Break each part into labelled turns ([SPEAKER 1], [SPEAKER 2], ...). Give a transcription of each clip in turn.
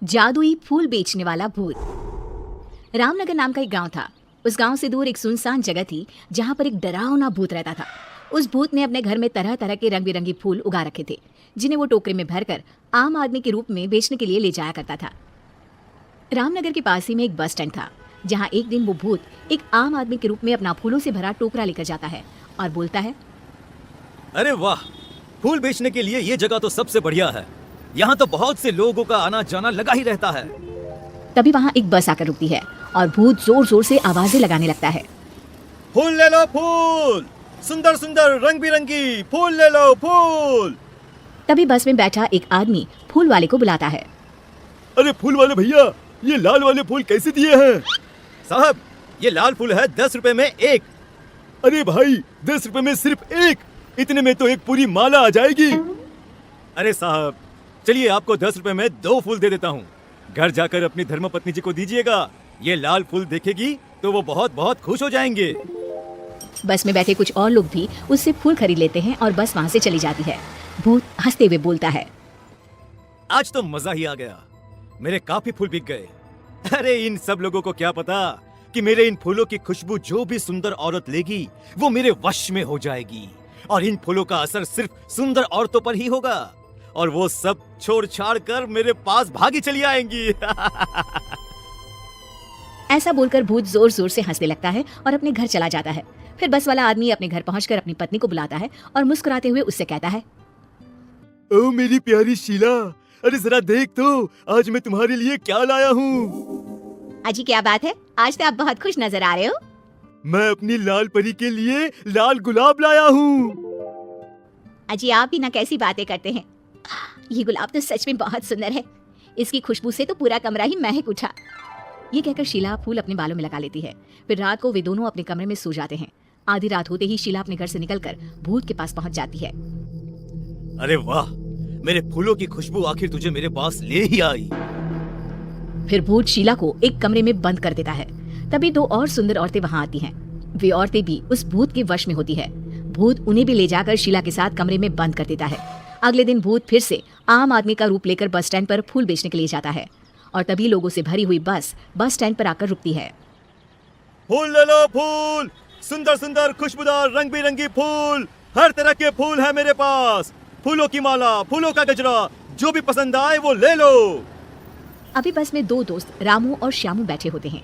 [SPEAKER 1] जादुई फूल बेचने वाला भूत। रामनगर नाम का एक गांव था। उस गांव से दूर एक सुनसान जगह थी जहां पर एक डरावना भूत रहता था। उस भूत ने अपने घर में तरह तरह के रंग बिरंगी फूल उगा रखे थे, जिन्हें वो टोकरे में भरकर आम आदमी के रूप में बेचने के लिए ले जाया करता था। रामनगर के पास ही में एक बस स्टैंड था, जहाँ एक दिन वो भूत एक आम आदमी के रूप में अपना फूलों से भरा टोकरा लेकर जाता है और बोलता है,
[SPEAKER 2] अरे वाह, फूल बेचने के लिए ये जगह तो सबसे बढ़िया है। यहाँ तो बहुत से लोगों का आना जाना लगा ही रहता है।
[SPEAKER 1] तभी वहाँ एक बस आकर रुकती है और भूत जोर जोर से आवाजें लगाने लगता है।
[SPEAKER 2] फूल ले लो, फूल, सुंदर सुंदर रंग बिरंगी फूल ले लो, फूल।
[SPEAKER 1] तभी बस में बैठा एक आदमी फूल वाले को बुलाता है।
[SPEAKER 3] अरे फूल वाले भैया, ये लाल वाले फूल कैसे दिए हैं?
[SPEAKER 2] साहब, ये लाल फूल है 10 रुपए में एक।
[SPEAKER 3] अरे भाई, 10 रुपए में सिर्फ एक? इतने में तो एक पूरी माला आ जाएगी।
[SPEAKER 2] अरे साहब, चलिए आपको 10 रुपए में 2 फूल दे देता हूँ। घर जाकर अपनी धर्मपत्नी जी को दीजिएगा। ये लाल फूल देखेगी तो वो बहुत बहुत खुश हो जाएंगे।
[SPEAKER 1] बस में बैठे कुछ और लोग भी उससे फूल खरीद लेते हैं और बस वहाँ से चली जाती है। भूत हंसते हुए बोलता है,
[SPEAKER 2] आज तो मजा ही आ गया, मेरे काफी फूल बिक गए। अरे इन सब लोगों को क्या पता कि मेरे इन फूलों की खुशबू जो भी सुंदर औरत लेगी वो मेरे वश में हो जाएगी, और इन फूलों का असर सिर्फ सुंदर औरतों पर ही होगा, और वो सब छोड़ छाड़ कर मेरे पास भागी चली आएंगी।
[SPEAKER 1] ऐसा बोलकर भूत जोर जोर से हंसने लगता है और अपने घर चला जाता है। फिर बस वाला आदमी अपने घर पहुंचकर अपनी पत्नी को बुलाता है और मुस्कुराते हुए उससे कहता है,
[SPEAKER 3] ओ मेरी प्यारी शीला, अरे जरा देख तो, आज मैं तुम्हारे लिए क्या लाया हूँ।
[SPEAKER 1] अजी क्या बात है, आज तो आप बहुत खुश नजर आ रहे हो।
[SPEAKER 3] मैं अपनी लाल परी के लिए लाल गुलाब लाया हूँ।
[SPEAKER 1] अजी आप भी ना कैसी बातें करते हैं। ये गुलाब तो सच में बहुत सुंदर है, इसकी खुशबू से तो पूरा कमरा ही महक उठा। ये कहकर शीला फूल अपने बालों में लगा लेती है। फिर रात को वे दोनों अपने कमरे में सो जाते हैं। आधी रात होते ही शीला अपने घर से निकलकर भूत के पास पहुंच जाती है।
[SPEAKER 2] अरे वाह, मेरे फूलों की खुशबू आखिर तुझे मेरे पास ले ही आई।
[SPEAKER 1] फिर भूत शीला को एक कमरे में बंद कर देता है। तभी 2 और सुंदर औरतें वहाँ आती हैं। वे औरतें भी उस भूत के वश में होती है। भूत उन्हें भी ले जाकर शीला के साथ कमरे में बंद कर देता है। अगले दिन भूत फिर से आम आदमी का रूप लेकर बस स्टैंड पर फूल बेचने के लिए जाता है, और तभी लोगों से भरी हुई बस स्टैंड पर आकर रुकती है।
[SPEAKER 2] फूल ले लो, फूल, सुंदर सुंदर खुशबूदार रंग बिरंगी फूल, हर तरह के फूल है मेरे पास। फूलों की माला, फूलों का गजरा, जो भी पसंद आए वो ले लो।
[SPEAKER 1] अभी बस में 2 दोस्त रामू और श्यामू बैठे होते हैं।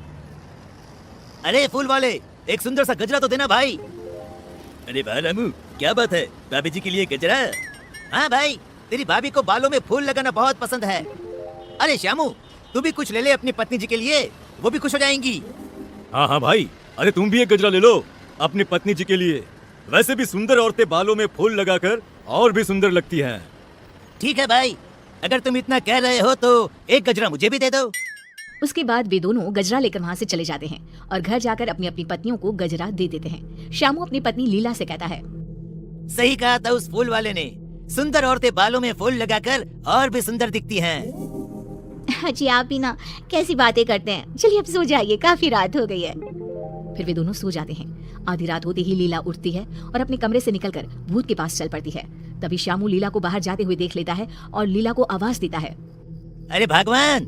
[SPEAKER 2] अरे फूल वाले, एक सुंदर सा गजरा तो देना भाई। अरे वाह रामू, क्या बात है, भाभी जी के लिए गजरा? हाँ भाई, तेरी भाभी को बालों में फूल लगाना बहुत पसंद है। अरे श्यामू, तू भी कुछ ले ले अपनी पत्नी जी के लिए, वो भी खुश हो जाएंगी। हाँ हाँ भाई, अरे तुम भी एक गजरा ले लो अपनी पत्नी जी के लिए। वैसे भी सुंदर औरतें बालों में फूल लगाकर और भी सुंदर लगती हैं। ठीक है भाई, अगर तुम इतना कह रहे हो तो एक गजरा मुझे भी दे दो।
[SPEAKER 1] उसके बाद वे दोनों गजरा लेकर वहाँ से चले जाते हैं और घर जाकर अपनी अपनी पत्नियों को गजरा दे देते हैं। श्यामू अपनी पत्नी लीला से कहता है,
[SPEAKER 4] सही कहा था उस फूल वाले ने, सुंदर औरतें बालों में फूल लगाकर और भी सुंदर दिखती हैं।
[SPEAKER 1] जी आप भी ना कैसी बातें करते हैं। चलिए अब सो जाइए, काफी रात हो गई है। फिर वे दोनों सो जाते हैं। आधी रात होते ही लीला उठती है और अपने कमरे से निकलकर भूत के पास चल पड़ती है। तभी श्यामू लीला को बाहर जाते हुए देख लेता है और लीला को आवाज देता है,
[SPEAKER 4] अरे भगवान,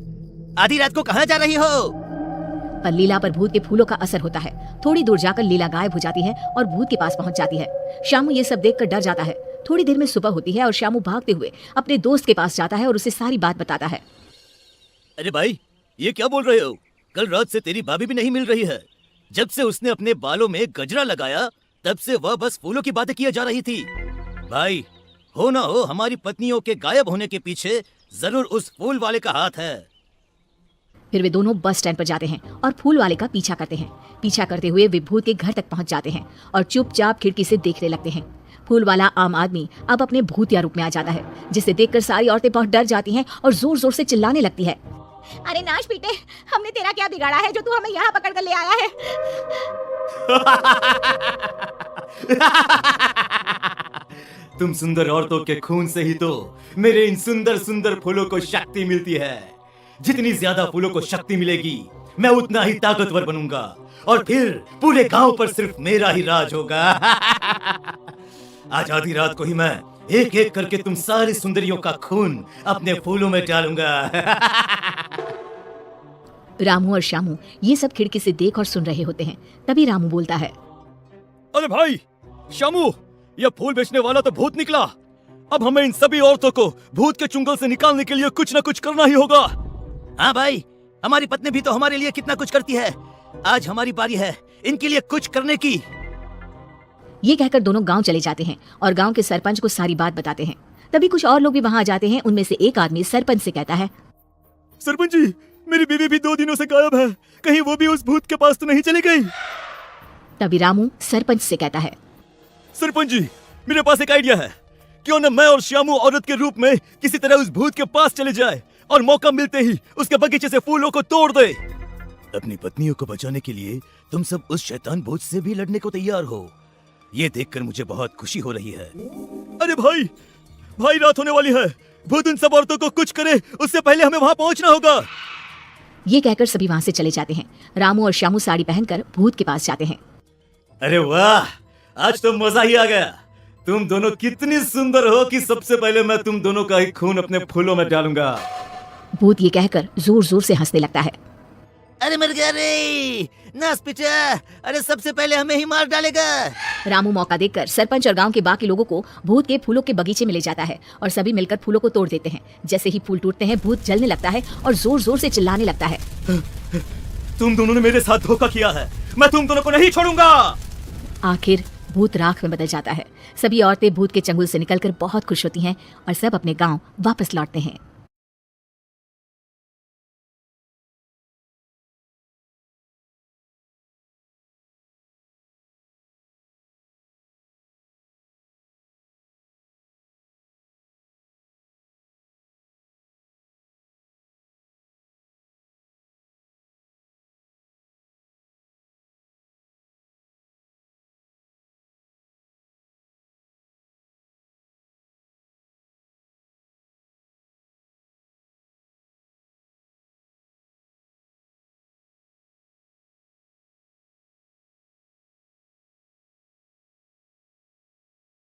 [SPEAKER 4] आधी रात को कहाँ जा रही हो?
[SPEAKER 1] पर लीला पर भूत के फूलों का असर होता है। थोड़ी दूर जाकर लीला गायब हो जाती है और भूत के पास पहुंच जाती है। श्यामू ये सब देखकर डर जाता है। थोड़ी देर में सुबह होती है और श्यामू भागते हुए अपने दोस्त के पास जाता है और उसे सारी बात बताता है।
[SPEAKER 2] अरे भाई, ये क्या बोल रहे हो? कल रात से तेरी भाभी भी नहीं मिल रही है। जब से उसने अपने बालों में गजरा लगाया तब से वह बस फूलों की बातें किए जा रही थी। भाई, हो ना हो हमारी पत्नियों के गायब होने के पीछे जरूर उस फूल वाले का हाथ है।
[SPEAKER 1] फिर वे दोनों बस स्टैंड पर जाते हैं और फूल वाले का पीछा करते हैं। पीछा करते हुए वे भूत के घर तक पहुंच जाते हैं और चुपचाप खिड़की से देखने लगते हैं। फूल वाला आम आदमी अब अपने भूतिया रूप में आ जाता है, जिसे देखकर सारी औरतें बहुत डर जाती हैं और जोर जोर से चिल्लाने लगती है, अरे नाश पीटे, हमने तेरा क्या बिगाड़ा है जो तू हमें यहाँ पकड़ कर ले आया है।
[SPEAKER 2] तुम सुंदर औरतों के खून से ही तो मेरे इन सुंदर सुंदर फूलों को शक्ति मिलती है। जितनी ज्यादा फूलों को शक्ति मिलेगी मैं उतना ही ताकतवर बनूंगा, और फिर पूरे गांव पर सिर्फ मेरा ही राज होगा। आज आधी रात को ही मैं
[SPEAKER 3] एक एक करके तुम सारी सुंदरियों का खून अपने फूलों में डालूंगा।
[SPEAKER 1] रामू और श्यामू ये सब खिड़की से देख और सुन रहे होते हैं। तभी रामू बोलता है,
[SPEAKER 3] अरे भाई श्यामू, यह फूल बेचने वाला तो भूत निकला। अब हमें इन सभी औरतों को भूत के चुंगल से निकालने के लिए कुछ न कुछ करना ही होगा।
[SPEAKER 2] हाँ भाई, हमारी पत्नी भी तो हमारे लिए कितना कुछ करती है। आज हमारी बारी है इनके लिए कुछ करने की।
[SPEAKER 1] ये कहकर दोनों गांव चले जाते हैं और गांव के सरपंच को सारी बात बताते हैं। तभी कुछ और लोग भी वहां आ जाते हैं। उनमें से एक आदमी सरपंच से कहता है,
[SPEAKER 3] सरपंच जी, मेरी बीवी भी 2 दिनों से गायब है, कहीं वो भी उस भूत के पास तो नहीं चली गई?
[SPEAKER 1] तभी रामू सरपंच से कहता है,
[SPEAKER 3] सरपंच जी, मेरे पास एक आइडिया है। क्यों न मैं और श्यामू औरत के रूप में किसी तरह उस भूत के पास चले जाए और मौका मिलते ही उसके बगीचे से फूलों को तोड़ दे।
[SPEAKER 2] अपनी पत्नियों को बचाने के लिए तुम सब उस शैतान भूत से भी लड़ने को तैयार हो। ये देखकर मुझे बहुत खुशी हो रही है।
[SPEAKER 3] अरे भाई, रात होने वाली है। भूत उन सब औरतों को कुछ करे उससे पहले हमें वहां पहुंचना होगा।
[SPEAKER 1] ये कहकर सभी वहां से चले जाते हैं। रामू और श्यामू साड़ी पहनकर भूत के पास जाते हैं।
[SPEAKER 3] अरे वाह, आज तो मजा ही आ गया। तुम दोनों कितनी सुंदर हो कि सबसे पहले मैं तुम दोनों का ही खून अपने फूलों में डालूंगा।
[SPEAKER 1] भूत ये कहकर जोर जोर से हंसने लगता है।
[SPEAKER 2] अरे मर गया रे नास पिटा, अरे सबसे पहले हमें ही मार डालेगा।
[SPEAKER 1] रामू मौका देखकर सरपंच और गांव के बाकी लोगों को भूत के फूलों के बगीचे में ले जाता है और सभी मिलकर फूलों को तोड़ देते हैं। जैसे ही फूल टूटते हैं, भूत जलने लगता है और जोर जोर से चिल्लाने लगता है,
[SPEAKER 3] तुम दोनों ने मेरे साथ धोखा किया है, मैं तुम दोनों को नहीं छोड़ूंगा।
[SPEAKER 1] आखिर भूत राख में बदल जाता है। सभी औरतें भूत के चंगुल से निकलकर बहुत खुश होती हैं और सब अपने गांव वापस लौटते हैं।